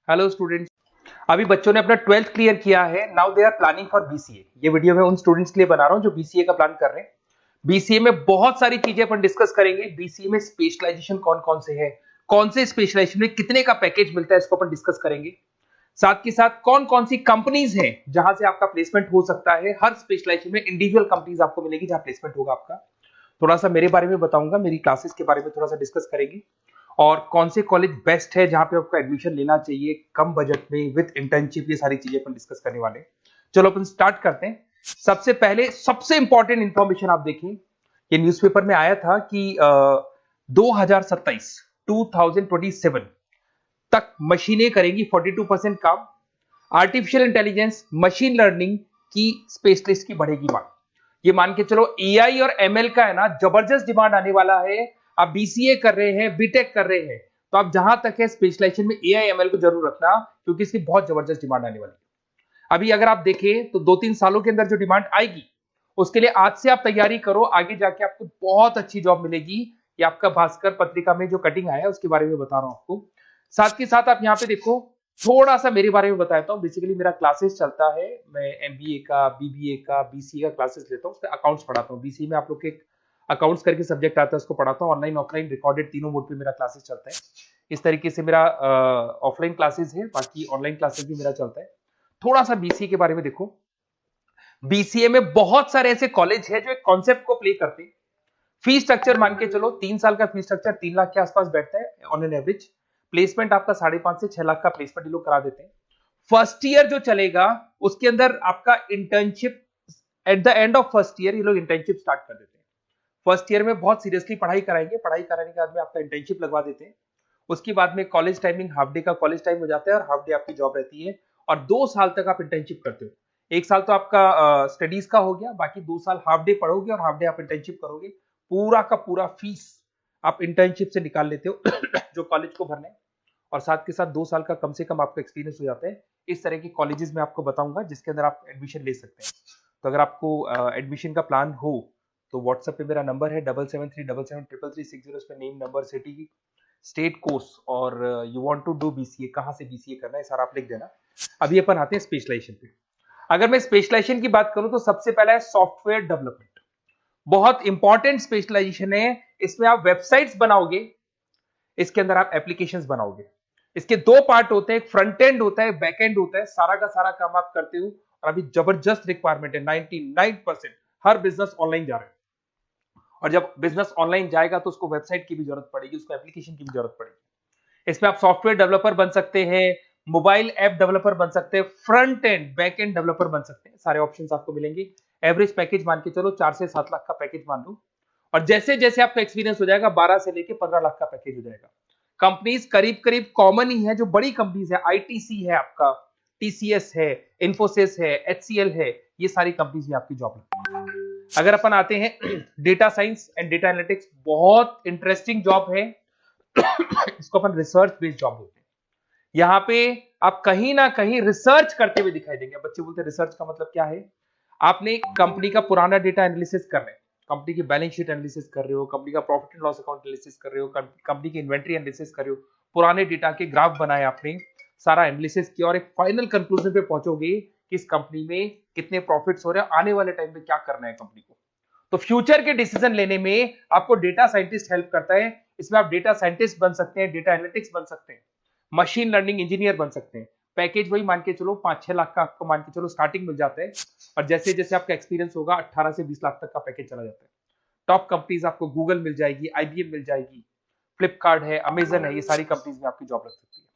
Hello students. अभी बच्चों ने अपना 12th क्लियर किया है। Now they are planning for BCA. ये वीडियो मैं उन स्टूडेंट्स के लिए बना रहा हूं जो बीसीए का प्लान कर रहे हैं। बीसीए में बहुत सारी चीजें अपन डिस्कस करेंगे। बीसीए में स्पेशलाइजेशन कौन कौन से है, कौन से स्पेशलाइजेशन में कितने का पैकेज मिलता है, इसको अपन डिस्कस करेंगे। साथ के साथ कौन कौन सी कंपनीज हैं जहां से आपका प्लेसमेंट हो सकता है। हर स्पेशलाइजेशन में इंडिविजुअल कंपनीज आपको मिलेगी जहां प्लेसमेंट होगा आपका। थोड़ा सा मेरे बारे में बताऊंगा, मेरी क्लासेस के बारे में थोड़ा सा डिस्कस करेंगे और कौन से कॉलेज बेस्ट है जहां पे आपको एडमिशन लेना चाहिए कम बजट में विद इंटर्नशिप। ये सारी चीजें अपन डिस्कस करने वाले हैं। चलो अपन स्टार्ट करते हैं। सबसे पहले सबसे इंपॉर्टेंट इंफॉर्मेशन आप देखिए, ये न्यूज़पेपर में आया था कि 2027 2027 तक मशीनें करेंगी 42% काम। आर्टिफिशियल इंटेलिजेंस, मशीन लर्निंग की स्पेशलिस्ट की बढ़ेगी मांग। ये मान के चलो एआई और एमएल का है ना जबरदस्त डिमांड आने वाला है। आप बीसीए कर रहे हैं, बीटेक कर रहे हैं, तो आप जहां तक है स्पेशलाइजेशन में एआई एमएल को जरूर रखना, क्योंकि इसकी बहुत जबरदस्त डिमांड आने वाली है। अभी अगर आप देखें तो 2-3 सालों के अंदर जो डिमांड आएगी उसके लिए आज से आप तैयारी करो, आगे जाके आपको बहुत अच्छी जॉब मिलेगी। ये आपका भास्कर पत्रिका में जो कटिंग आया है उसके बारे में बता रहा हूं आपको। साथ के साथ आप यहाँ पे देखो, थोड़ा सा मेरे बारे में बताता हूँ। बेसिकली मेरा क्लासेस चलता है, मैं एमबीए का, बीबीए का, बीसीए का क्लासेस लेता हूँ, उसमें अकाउंट्स पढ़ाता हूँ। बीसीए में आप लोग के अकाउंट्स करके सब्जेक्ट आता है, उसको पढ़ाता हूँ। ऑनलाइन ऑफलाइन रिकॉर्डेड तीनों मोड पे मेरा क्लासेस चलता है। इस तरीके से मेरा ऑफलाइन क्लासेस है, बाकी ऑनलाइन क्लासेस भी मेरा चलता है। थोड़ा सा बीसीए के बारे में देखो। बीसीए में बहुत सारे ऐसे कॉलेज है जो एक कॉन्सेप्ट को प्ले करते हैं। फी स्ट्रक्चर मान के चलो 3 साल का फी स्ट्रक्चर 3 लाख के आसपास बैठता है ऑन एन एवरेज। प्लेसमेंट आपका 5.5 से 6 लाख का प्लेसमेंट ये लोग करा देते हैं। फर्स्ट ईयर जो चलेगा उसके अंदर आपका internship, at the end of first year ये लोग इंटर्नशिप स्टार्ट कर देते हैं। फर्स्ट ईयर में बहुत सीरियसली पढ़ाई कराएंगे, पढ़ाई कराने के बाद में आपका इंटर्नशिप लगवा देते हैं। उसके बाद में कॉलेज टाइमिंग हाफ डे का कॉलेज टाइम हो जाता है और हाफ डे आपकी जॉब रहती है। और 2 साल तक आप इंटर्नशिप करते हो। 1 साल तो आपका स्टडीज का हो गया, बाकी 2 साल हाफ डे पढ़ोगे और हाफ डे आप इंटर्नशिप करोगे। पूरा का पूरा फीस आप इंटर्नशिप से निकाल लेते हो जो कॉलेज को भरना है। और साथ के साथ 2 साल का कम से कम आपका एक्सपीरियंस हो जाता है। इस तरह के कॉलेजेस में आपको बताऊंगा जिसके अंदर आप एडमिशन ले सकते हैं। तो अगर आपको एडमिशन का प्लान हो तो व्हाट्सएप पे मेरा नंबर है 7737733360। इस पे name, number, city, state, course और you want to do BCA, कहां से बीसीए करना है सारा आप लिख देना। अभी अपन आते हैं स्पेशलाइजेशन पे। अगर मैं स्पेशलाइजेशन की बात करूं तो सबसे पहला है सॉफ्टवेयर डेवलपमेंट। बहुत इंपॉर्टेंट स्पेशलाइजेशन है। इसमें आप वेबसाइट्स बनाओगे, इसके अंदर आप एप्लीकेशंस बनाओगे। इसके 2 पार्ट होते हैं, एक फ्रंट एंड होता है, बैक एंड होता है। सारा का सारा काम आप करते हो और अभी जबरदस्त रिक्वायरमेंट है। 99% हर बिजनेस ऑनलाइन जा रहा है और जब बिजनेस ऑनलाइन जाएगा तो उसको वेबसाइट की भी जरूरत पड़ेगी, उसको एप्लीकेशन की भी जरूरत पड़ेगी। इसमें आप सॉफ्टवेयर डेवलपर बन सकते हैं, मोबाइल ऐप डेवलपर बन सकते हैं, front end back end developer बन सकते हैं। सारे ऑप्शंस आपको मिलेंगे। एवरेज पैकेज मान के चलो 4 से 7 लाख का पैकेज मान लो। और जैसे जैसे आपका एक्सपीरियंस हो जाएगा 12 से लेके 15 लाख का पैकेज हो जाएगा। कंपनीज करीब करीब कॉमन ही है, जो बड़ी कंपनीज है, आईटीसी है आपका, टीसीएस है, इन्फोसिस है, एचसीएल है, ये सारी कंपनीज में आपकी जॉब लगती है। अगर अपन आते हैं data science and data analytics, बहुत इंटरेस्टिंग जॉब है। इसको अपन रिसर्च बेस्ड जॉब बोलते हैं। यहाँ पे आप कहीं ना कहीं रिसर्च करते हुए दिखाई देंगे। बच्चे बोलते हैं रिसर्च का मतलब क्या है। आपने कंपनी का पुराना डेटा एनालिसिस कर रहे हैं, कंपनी की बैलेंस शीट एनालिसिस कर रहे हो, कंपनी का profit and loss account analysis कर रहे हो, कंपनी की इन्वेंट्री एनालिसिस कर रहे हो, पुराने डेटा के ग्राफ बनाए आपने, सारा एनालिसिस किया और एक फाइनल कंक्लूजन पे पहुंचोगे कि इस कंपनी में कितने प्रॉफिट्स हो रहे हैं, आने वाले टाइम पे क्या करना है कंपनी को। तो फ्यूचर के डिसीजन लेने में आपको डेटा साइंटिस्ट हेल्प करता है। इसमें आप डेटा साइंटिस्ट बन सकते हैं, डेटा एनालिटिक्स बन सकते हैं, मशीन लर्निंग इंजीनियर बन सकते हैं। पैकेज वही मान के चलो 5-6 लाख का आपको मान के चलो स्टार्टिंग मिल जाता है। और जैसे जैसे आपका एक्सपीरियंस होगा 18 से 20 लाख तक का पैकेज चला जाता है। टॉप कंपनीज आपको गूगल मिल जाएगी, आईबीएम मिल जाएगी, फ्लिपकार्ट है, अमेजन है, ये सारी कंपनीज में आपकी जॉब लग सकती है।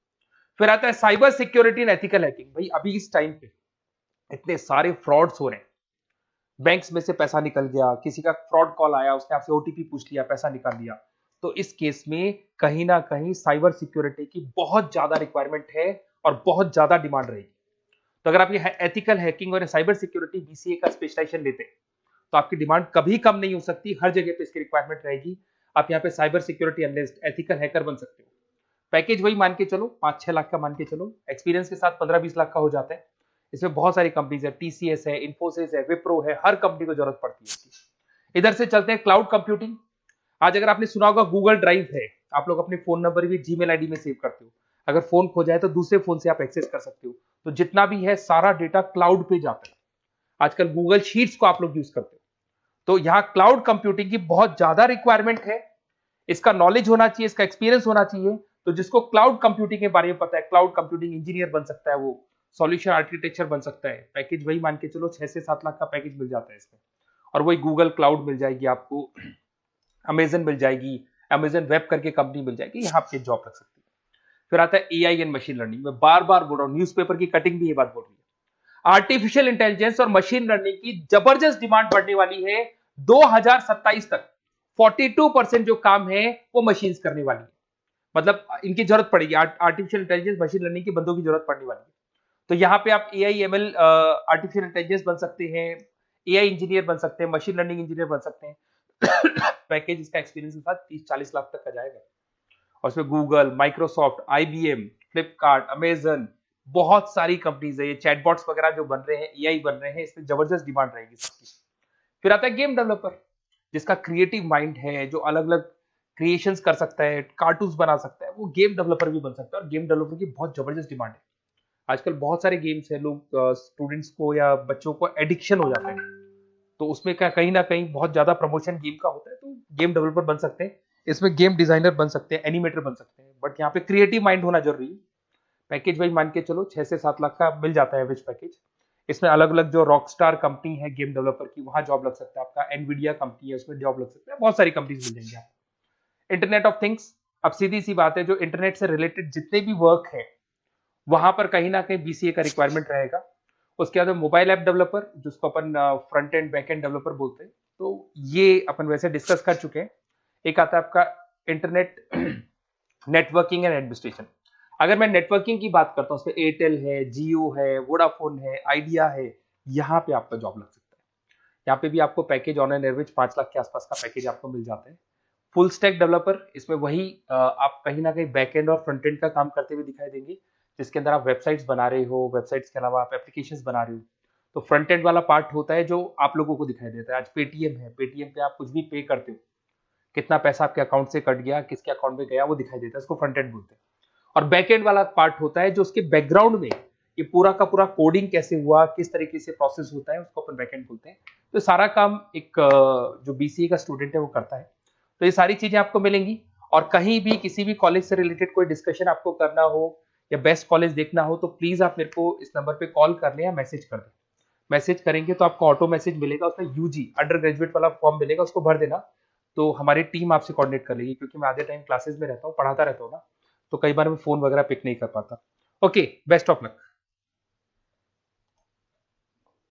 फिर आता है cyber security and ethical hacking. भाई अभी इस टाइम पे इतने सारे फ्रॉड्स हो रहे हैं। बैंक्स में से पैसा निकल गया, किसी का फ्रॉड कॉल आया, उसने आपसे ओटीपी पूछ लिया, पैसा निकाल लिया। तो इस केस में कहीं ना कहीं साइबर सिक्योरिटी की बहुत ज्यादा रिक्वायरमेंट है और बहुत ज्यादा डिमांड रहेगी। तो अगर आप ये एथिकल हैकिंग और साइबर सिक्योरिटी बीसीए का स्पेशलाइजेशन लेते हैं तो आपकी डिमांड कभी कम नहीं हो सकती, हर जगह पे इसकी रिक्वायरमेंट रहेगी। आप यहाँ पे cyber security analyst, ethical hacker बन सकते हो। पैकेज वही मान के चलो 5-6 लाख का मान के चलो, एक्सपीरियंस के साथ 15-20 लाख का हो जाता है। इसमें बहुत सारी कंपनीज है, टीसीएस है, इन्फोसिस है, विप्रो है, हर कंपनी को जरूरत पड़ती है इसकी। इधर से चलते हैं क्लाउड कंप्यूटिंग। आज अगर आपने सुना होगा गूगल ड्राइव है, आप लोग अपने फोन नंबर भी जीमेल आईडी में सेव करते हो। अगर फोन खो जाए तो दूसरे फोन से आप एक्सेस कर सकते हो। तो जितना भी है सारा डेटा क्लाउड पे जाता है। आजकल गूगल शीट्स को आप लोग यूज करते हो, तो यहाँ क्लाउड कंप्यूटिंग की बहुत ज्यादा रिक्वायरमेंट है। इसका नॉलेज होना चाहिए, इसका एक्सपीरियंस होना चाहिए। तो जिसको क्लाउड कंप्यूटिंग के बारे में पता है, क्लाउड कंप्यूटिंग इंजीनियर बन सकता है, वो सॉल्यूशन आर्किटेक्चर बन सकता है। पैकेज वही मान के चलो 6 से 7 लाख का पैकेज मिल जाता है इसमें, और वही गूगल क्लाउड मिल जाएगी आपको, अमेजन मिल जाएगी, अमेजन वेब करके कंपनी मिल जाएगी, यहाँ पे जॉब लग सकती है। फिर आता है एआई एंड मशीन लर्निंग। मैं बार बार बोल रहा हूँ, न्यूज़पेपर की कटिंग भी ये बात बोल रही है। आर्टिफिशियल इंटेलिजेंस और मशीन लर्निंग की जबरदस्त डिमांड बढ़ने वाली है 2027 तक। 42% जो काम है वो मशीन्स करने वाली है, मतलब इनकी जरूरत पड़ेगी। आर्टिफिशियल इंटेलिजेंस मशीन लर्निंग की बंदों की जरूरत पड़ने वाली है। तो यहाँ पे आप एआई एमएल आर्टिफिशियल इंटेलिजेंस बन सकते हैं, एआई इंजीनियर बन सकते हैं, मशीन लर्निंग इंजीनियर बन सकते हैं। पैकेज इसका एक्सपीरियंस के साथ 30-40 लाख तक का जाएगा। और उसमें Google, Microsoft, IBM, Flipkart, Amazon, बहुत सारी कंपनीज है। ये चैटबॉट्स वगैरह जो बन रहे हैं, एआई बन रहे हैं, इसमें जबरदस्त डिमांड रहेगी सबकी। फिर आता है गेम डेवलपर, जिसका क्रिएटिव माइंड है, जो अलग अलग क्रिएशंस कर सकता है, कार्टून्स बना सकता है, वो गेम डेवलपर भी बन सकता है। और गेम डेवलपर की बहुत जबरदस्त डिमांड है। आजकल बहुत सारे गेम्स है, लोग स्टूडेंट्स को या बच्चों को एडिक्शन हो जाता है, तो उसमें क्या कहीं ना कहीं बहुत ज्यादा प्रमोशन गेम का होता है। तो गेम डेवलपर बन सकते हैं, इसमें गेम डिजाइनर बन सकते हैं, एनिमेटर बन सकते हैं, बट यहाँ पे क्रिएटिव माइंड होना जरूरी है। पैकेज वही मान के चलो 6 से 7 लाख का मिल जाता है एवरेज पैकेज। इसमें अलग अलग जो रॉकस्टार कंपनी है गेम डेवलपर की, वहां जॉब लग सकता है आपका। एनवीडिया कंपनी है, उसमें जॉब लग सकता है। बहुत सारी कंपनीज मिल जाएंगी आपको। इंटरनेट ऑफ थिंग्स, अब सीधी सी बात है, जो इंटरनेट से रिलेटेड जितने भी वर्क है वहां पर कहीं ना कहीं बीसीए का रिक्वायरमेंट रहेगा। उसके बाद मोबाइल ऐप डेवलपर, जिसको अपन front end back end developer बोलते हैं, तो ये अपन वैसे डिस्कस कर चुके हैं। एक आता है आपका इंटरनेट नेटवर्किंग एंड एडमिनिस्ट्रेशन। अगर मैं नेटवर्किंग की बात करता हूँ, उसमें एयरटेल है, जियो है, वोडाफोन है, आइडिया है, यहाँ पे आपका जॉब लग सकता है। यहाँ पे भी आपको package on an average 5 lakh के आसपास का पैकेज आपको मिल जाता है। फुल स्टैक डेवलपर, इसमें वही आप कहीं ना कहीं बैक एंड और फ्रंट एंड का काम करते हुए दिखाई देंगे, जिसके अंदर आप वेबसाइट्स बना रहे हो, वेबसाइट्स के अलावा आप एप्लीकेशंस बना रहे हो। तो फ्रंट एंड वाला पार्ट होता है जो आप लोगों को दिखाई देता है। आज पेटीएम है, पेटीएम पे आप कुछ भी पे करते हो, कितना पैसा आपके अकाउंट से कट गया, किसके अकाउंट में गया, वो दिखाई देता है, इसको फ्रंट एंड बोलते हैं। और बैक एंड वाला पार्ट होता है जो उसके बैकग्राउंड में ये पूरा का पूरा कोडिंग कैसे हुआ, किस तरीके से प्रोसेस होता है, उसको अपन बैक एंड बोलते हैं। तो सारा काम एक जो बीसीए का स्टूडेंट है वो करता है। तो ये सारी चीजें आपको मिलेंगी। और कहीं भी किसी भी कॉलेज से रिलेटेड कोई डिस्कशन आपको करना हो या बेस्ट कॉलेज देखना हो, तो प्लीज आप मेरे को इस नंबर पे कॉल कर लें या मैसेज कर दें। मैसेज करेंगे तो आपको ऑटो मैसेज मिलेगा, उसमें यूजी अंडर ग्रेजुएट वाला फॉर्म मिलेगा, उसको भर देना। तो हमारी टीम आपसे कोऑर्डिनेट कर लेगी, क्योंकि मैं आधे टाइम क्लासेस में रहता हूँ, पढ़ाता रहता हूँ ना, तो कई बार मैं फोन वगैरह पिक नहीं कर पाता। Okay, best of luck.